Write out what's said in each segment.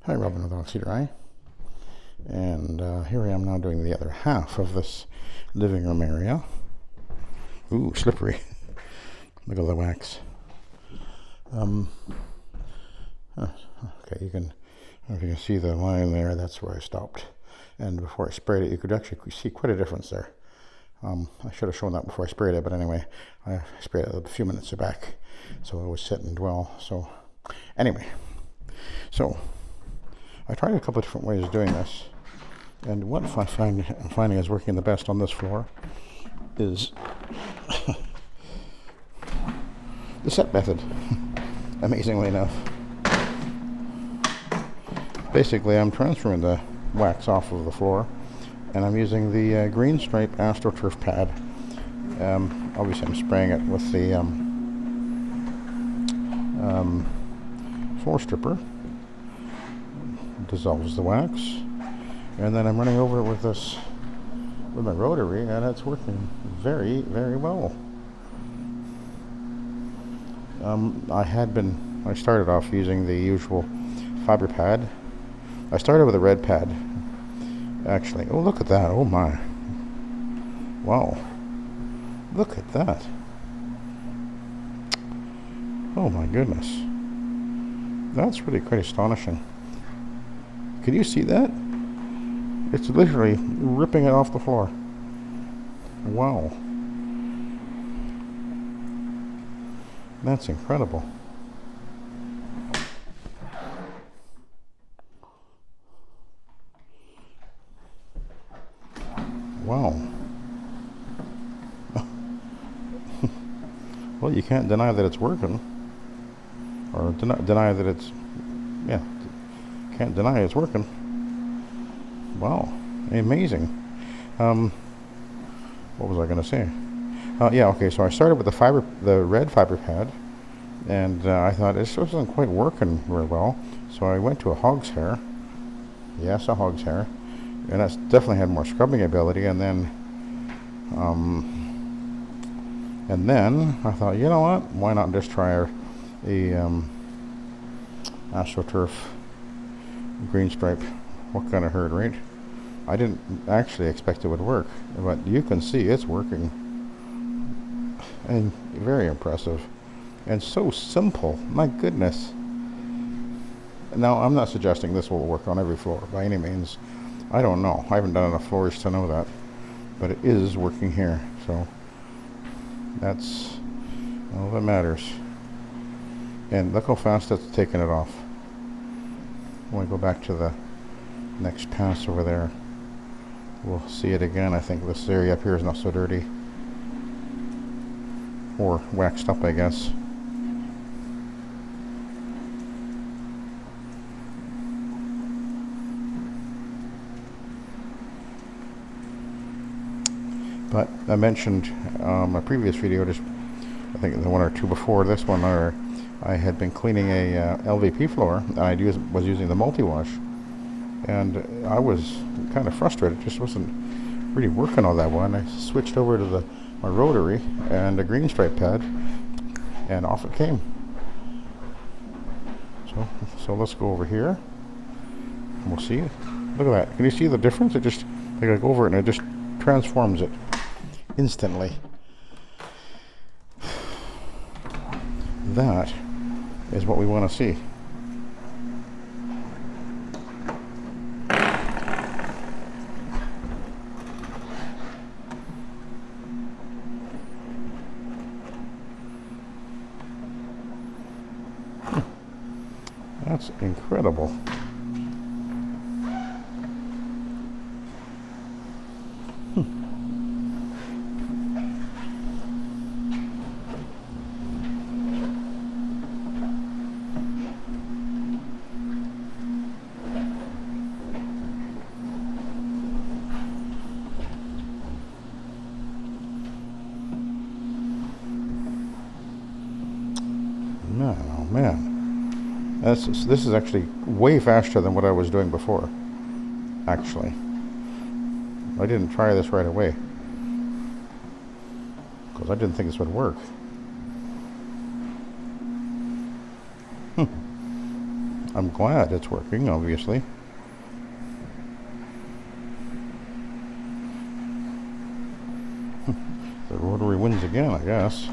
Hi, Robin with Oxy-Dry, and here I am now doing the other half of this living room area. Ooh, slippery. Look at the wax. Okay, I don't know if you can see the line there, that's where I stopped. And before I sprayed it, you could actually see quite a difference there. I should have shown that before I sprayed it, but anyway, I sprayed it a few minutes back, so it was sitting well. So, anyway, I tried a couple of different ways of doing this, and what I'm finding is working the best on this floor is the set method, amazingly enough. Basically, I'm transferring the wax off of the floor, and I'm using the green stripe AstroTurf pad. Obviously, I'm spraying it with the floor stripper. Dissolves the wax, and then I'm running over it with my rotary, and it's working very, very well. I started off using the usual fiber pad. I started with a red pad, actually. Oh, look at that. Oh my. Wow. Look at that. Oh my goodness. That's really quite astonishing. Can you see that? It's literally ripping it off the floor. Wow. That's incredible. Wow. Well, you can't deny that it's working. Or deny that it's... Yeah. Can't deny it's working. Wow, amazing. What was I going to say? Yeah, okay. So I started with the red fiber pad, and I thought this wasn't quite working very well. So I went to a hog's hair. Yes, a hog's hair, and that's definitely had more scrubbing ability. And then I thought, you know what? Why not just try a AstroTurf green stripe. What kind of herd, right? I didn't actually expect it would work, but you can see it's working, and very impressive, and so simple. My goodness. Now, I'm not suggesting this will work on every floor by any means. I don't know. I haven't done enough floors to know that, but it is working here, so that's all that matters. And look how fast it's taking it off. When we go back to the next pass over there, we'll see it again. I think this area up here is not so dirty, or waxed up, I guess. But I mentioned my previous video, just I think the one or two before this one, I had been cleaning a LVP floor, and I was using the multi-wash, and I was kind of frustrated. It just wasn't really working all that well, and I switched over to my rotary and a green stripe pad, and off it came. So let's go over here, and we'll see. Look at that. Can you see the difference? It just, I go over it, and it just transforms it instantly. That is what we want to see. That's incredible. Man, oh man. This is actually way faster than what I was doing before, actually. I didn't try this right away, because I didn't think this would work. I'm glad it's working, obviously. The rotary wins again, I guess.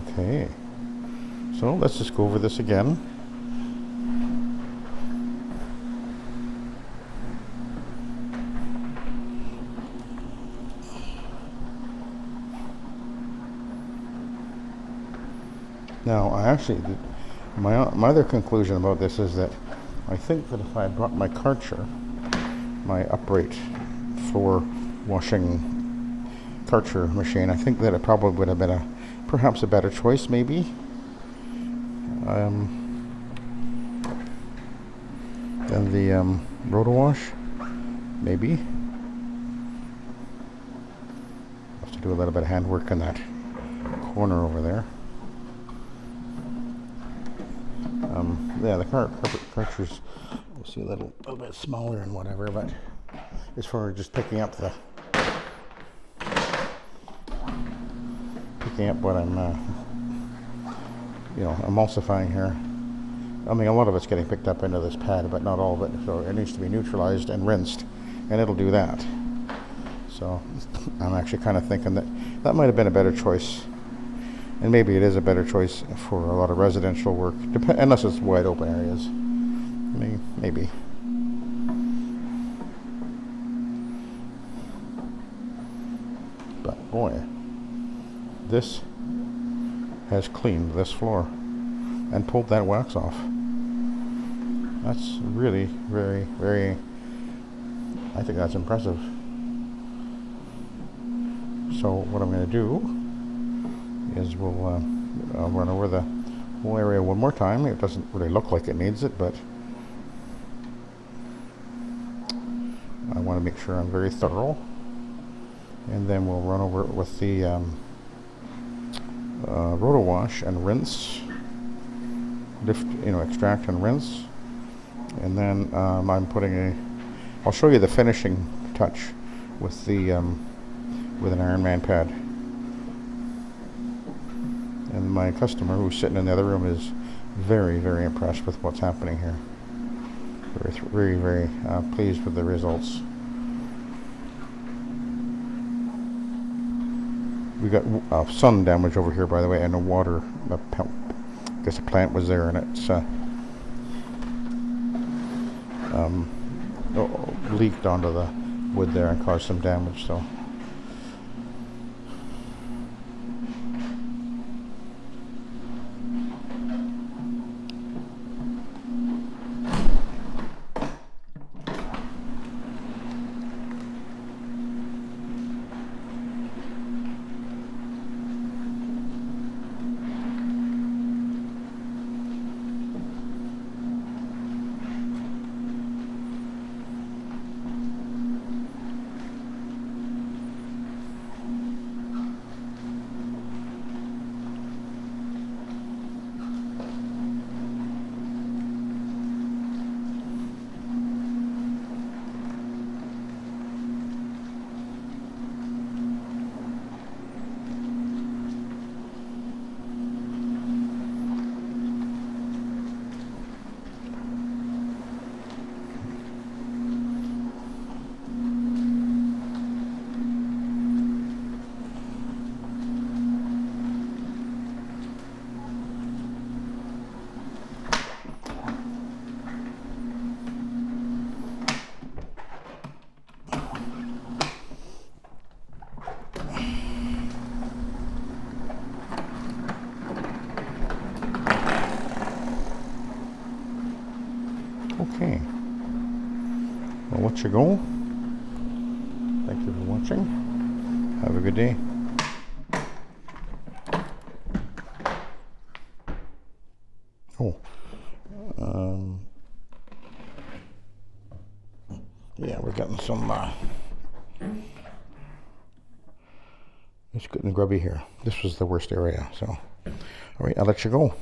Okay. So let's just go over this again. Now, my other conclusion about this is that I think that if I had brought my Karcher, my upright floor washing Karcher machine, I think that it probably would have been perhaps a better choice, maybe. Than the Rotowash, maybe. Have to do a little bit of handwork in that corner over there. Yeah, the Karcher's, we'll see, a little bit smaller and whatever, but it's for just picking up what I'm, emulsifying here. I mean, a lot of it's getting picked up into this pad, but not all of it. So it needs to be neutralized and rinsed, and it'll do that. So I'm actually kind of thinking that might have been a better choice. And maybe it is a better choice for a lot of residential work, unless it's wide open areas. Maybe. But boy, this has cleaned this floor and pulled that wax off. That's really, very, very, I think that's impressive. So what I'm going to do is we'll run over the whole area one more time. It doesn't really look like it needs it, but I want to make sure I'm very thorough. And then we'll run over it with the Rotowash and rinse, extract and rinse. And then I'm putting I'll show you the finishing touch with the with an Ironman pad. And my customer, who's sitting in the other room, is very, very impressed with what's happening here. Very, very pleased with the results. We got sun damage over here, by the way, and a water. I guess a plant was there, and it's leaked onto the wood there and caused some damage. So. Okay, I'll let you go. Thank you for watching. Have a good day. Oh, yeah, we're getting some, it's getting grubby here. This was the worst area, so, all right, I'll let you go.